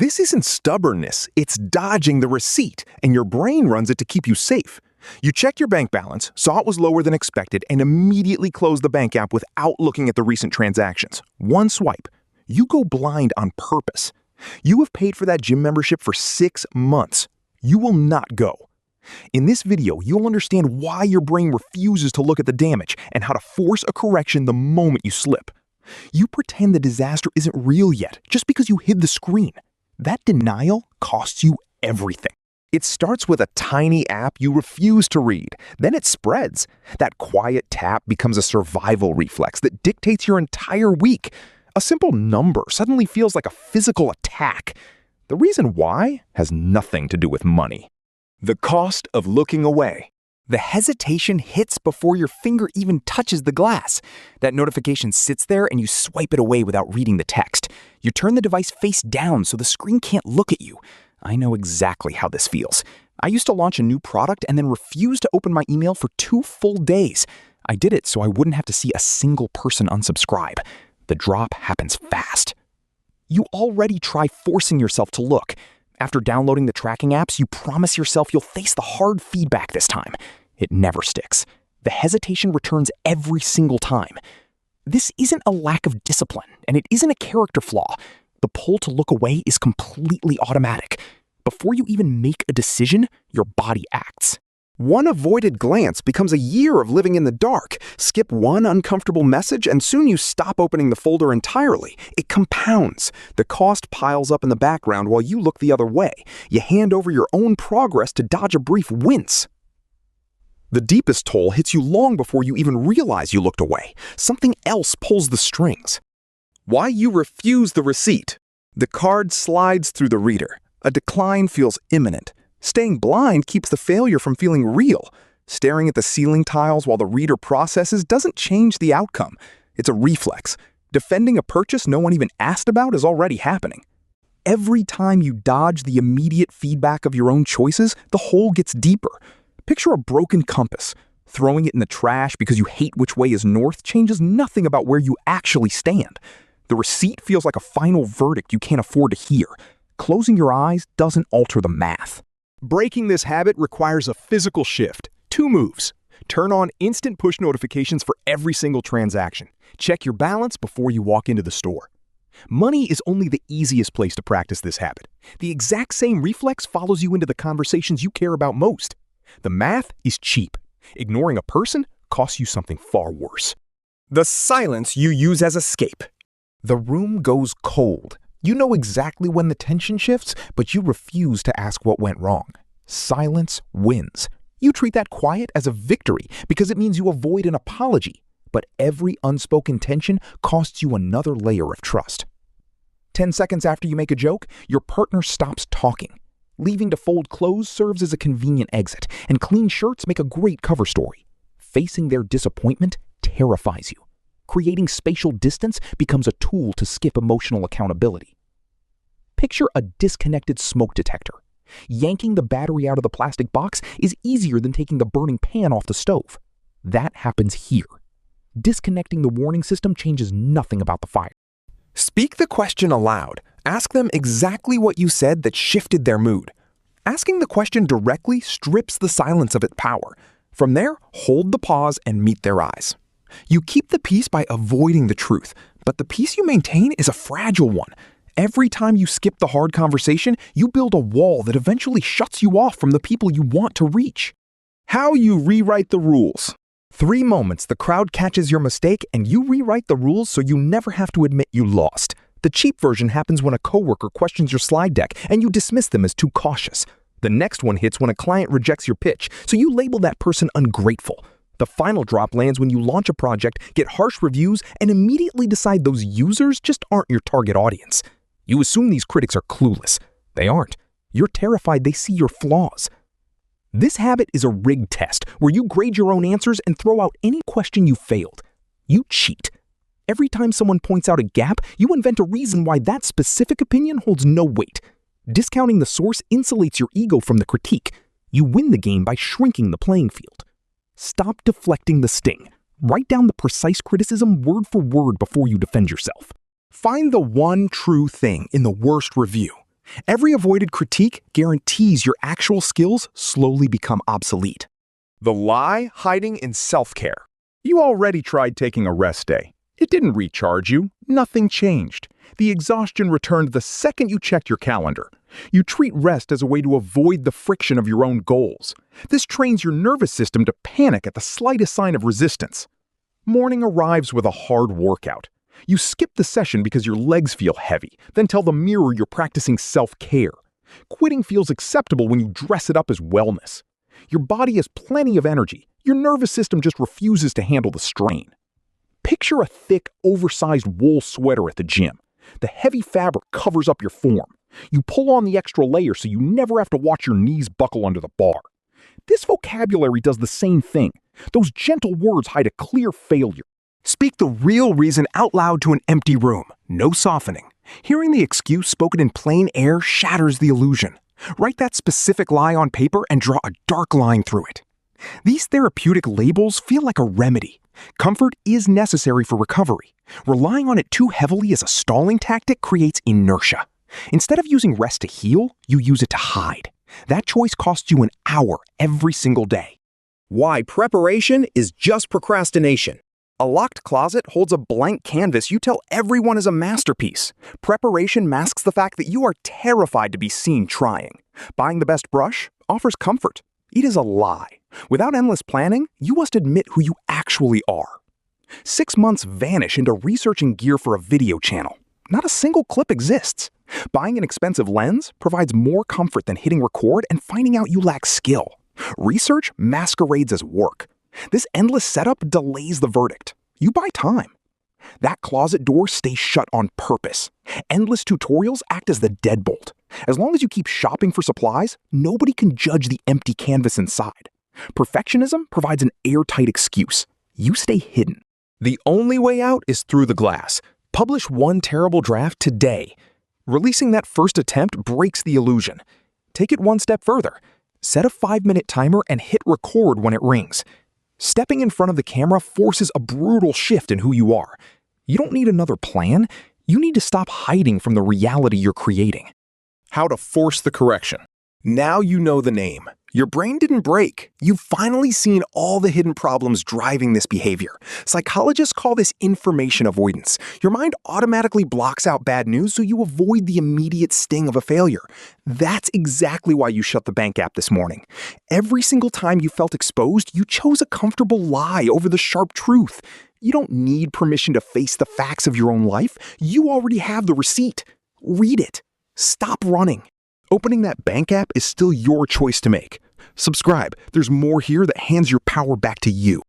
This isn't stubbornness, it's dodging the receipt, and your brain runs it to keep you safe. You checked your bank balance, saw it was lower than expected, and immediately closed the bank app without looking at the recent transactions. One swipe. You go blind on purpose. You have paid for that gym membership for 6 months. You will not go. In this video, you'll understand why your brain refuses to look at the damage and how to force a correction the moment you slip. You pretend the disaster isn't real yet just because you hid the screen. That denial costs you everything. It starts with a tiny app you refuse to read. Then it spreads. That quiet tap becomes a survival reflex that dictates your entire week. A simple number suddenly feels like a physical attack. The reason why has nothing to do with money. The cost of looking away. The hesitation hits before your finger even touches the glass. That notification sits there and you swipe it away without reading the text. You turn the device face down so the screen can't look at you. I know exactly how this feels. I used to launch a new product and then refuse to open my email for 2 full days. I did it so I wouldn't have to see a single person unsubscribe. The drop happens fast. You already try forcing yourself to look. After downloading the tracking apps, you promise yourself you'll face the hard feedback this time. It never sticks. The hesitation returns every single time. This isn't a lack of discipline, and it isn't a character flaw. The pull to look away is completely automatic. Before you even make a decision, your body acts. One avoided glance becomes a year of living in the dark. Skip one uncomfortable message and soon you stop opening the folder entirely. It compounds. The cost piles up in the background while you look the other way. You hand over your own progress to dodge a brief wince. The deepest toll hits you long before you even realize you looked away. Something else pulls the strings. Why you refuse the receipt. The card slides through the reader. A decline feels imminent. Staying blind keeps the failure from feeling real. Staring at the ceiling tiles while the reader processes doesn't change the outcome. It's a reflex. Defending a purchase no one even asked about is already happening. Every time you dodge the immediate feedback of your own choices, the hole gets deeper. Picture a broken compass. Throwing it in the trash because you hate which way is north changes nothing about where you actually stand. The receipt feels like a final verdict you can't afford to hear. Closing your eyes doesn't alter the math. Breaking this habit requires a physical shift. 2 moves. Turn on instant push notifications for every single transaction. Check your balance before you walk into the store. Money is only the easiest place to practice this habit. The exact same reflex follows you into the conversations you care about most. The math is cheap. Ignoring a person costs you something far worse. The silence you use as escape. The room goes cold. You know exactly when the tension shifts, but you refuse to ask what went wrong. Silence wins. You treat that quiet as a victory because it means you avoid an apology. But every unspoken tension costs you another layer of trust. 10 seconds after you make a joke, your partner stops talking. Leaving to fold clothes serves as a convenient exit, and clean shirts make a great cover story. Facing their disappointment terrifies you. Creating spatial distance becomes a tool to skip emotional accountability. Picture a disconnected smoke detector. Yanking the battery out of the plastic box is easier than taking the burning pan off the stove. That happens here. Disconnecting the warning system changes nothing about the fire. Speak the question aloud. Ask them exactly what you said that shifted their mood. Asking the question directly strips the silence of its power. From there, hold the pause and meet their eyes. You keep the peace by avoiding the truth, but the peace you maintain is a fragile one. Every time you skip the hard conversation, you build a wall that eventually shuts you off from the people you want to reach. How you rewrite the rules. 3 moments the crowd catches your mistake and you rewrite the rules so you never have to admit you lost. The cheap version happens when a coworker questions your slide deck and you dismiss them as too cautious. The next one hits when a client rejects your pitch, so you label that person ungrateful. The final drop lands when you launch a project, get harsh reviews, and immediately decide those users just aren't your target audience. You assume these critics are clueless. They aren't. You're terrified they see your flaws. This habit is a rigged test where you grade your own answers and throw out any question you failed. You cheat. Every time someone points out a gap, you invent a reason why that specific opinion holds no weight. Discounting the source insulates your ego from the critique. You win the game by shrinking the playing field. Stop deflecting the sting. Write down the precise criticism word for word before you defend yourself. Find the one true thing in the worst review. Every avoided critique guarantees your actual skills slowly become obsolete. The lie hiding in self-care. You already tried taking a rest day. It didn't recharge you. Nothing changed. The exhaustion returned the second you checked your calendar. You treat rest as a way to avoid the friction of your own goals. This trains your nervous system to panic at the slightest sign of resistance. Morning arrives with a hard workout. You skip the session because your legs feel heavy, then tell the mirror you're practicing self-care. Quitting feels acceptable when you dress it up as wellness. Your body has plenty of energy. Your nervous system just refuses to handle the strain. Picture a thick, oversized wool sweater at the gym. The heavy fabric covers up your form. You pull on the extra layer so you never have to watch your knees buckle under the bar. This vocabulary does the same thing. Those gentle words hide a clear failure. Speak the real reason out loud to an empty room. No softening. Hearing the excuse spoken in plain air shatters the illusion. Write that specific lie on paper and draw a dark line through it. These therapeutic labels feel like a remedy. Comfort is necessary for recovery. Relying on it too heavily as a stalling tactic creates inertia. Instead of using rest to heal, you use it to hide. That choice costs you an hour every single day. Why preparation is just procrastination. A locked closet holds a blank canvas you tell everyone is a masterpiece. Preparation masks the fact that you are terrified to be seen trying. Buying the best brush offers comfort. It is a lie. Without endless planning, you must admit who you actually are. 6 months vanish into researching gear for a video channel. Not a single clip exists. Buying an expensive lens provides more comfort than hitting record and finding out you lack skill. Research masquerades as work. This endless setup delays the verdict. You buy time. That closet door stays shut on purpose. Endless tutorials act as the deadbolt. As long as you keep shopping for supplies, nobody can judge the empty canvas inside. Perfectionism provides an airtight excuse. You stay hidden. The only way out is through the glass. Publish one terrible draft today. Releasing that first attempt breaks the illusion. Take it one step further. Set a 5-minute timer and hit record when it rings. Stepping in front of the camera forces a brutal shift in who you are. You don't need another plan. You need to stop hiding from the reality you're creating. How to force the correction. Now you know the name. Your brain didn't break. You've finally seen all the hidden problems driving this behavior. Psychologists call this information avoidance. Your mind automatically blocks out bad news so you avoid the immediate sting of a failure. That's exactly why you shut the bank app this morning. Every single time you felt exposed, you chose a comfortable lie over the sharp truth. You don't need permission to face the facts of your own life. You already have the receipt. Read it. Stop running. Opening that bank app is still your choice to make. Subscribe. There's more here that hands your power back to you.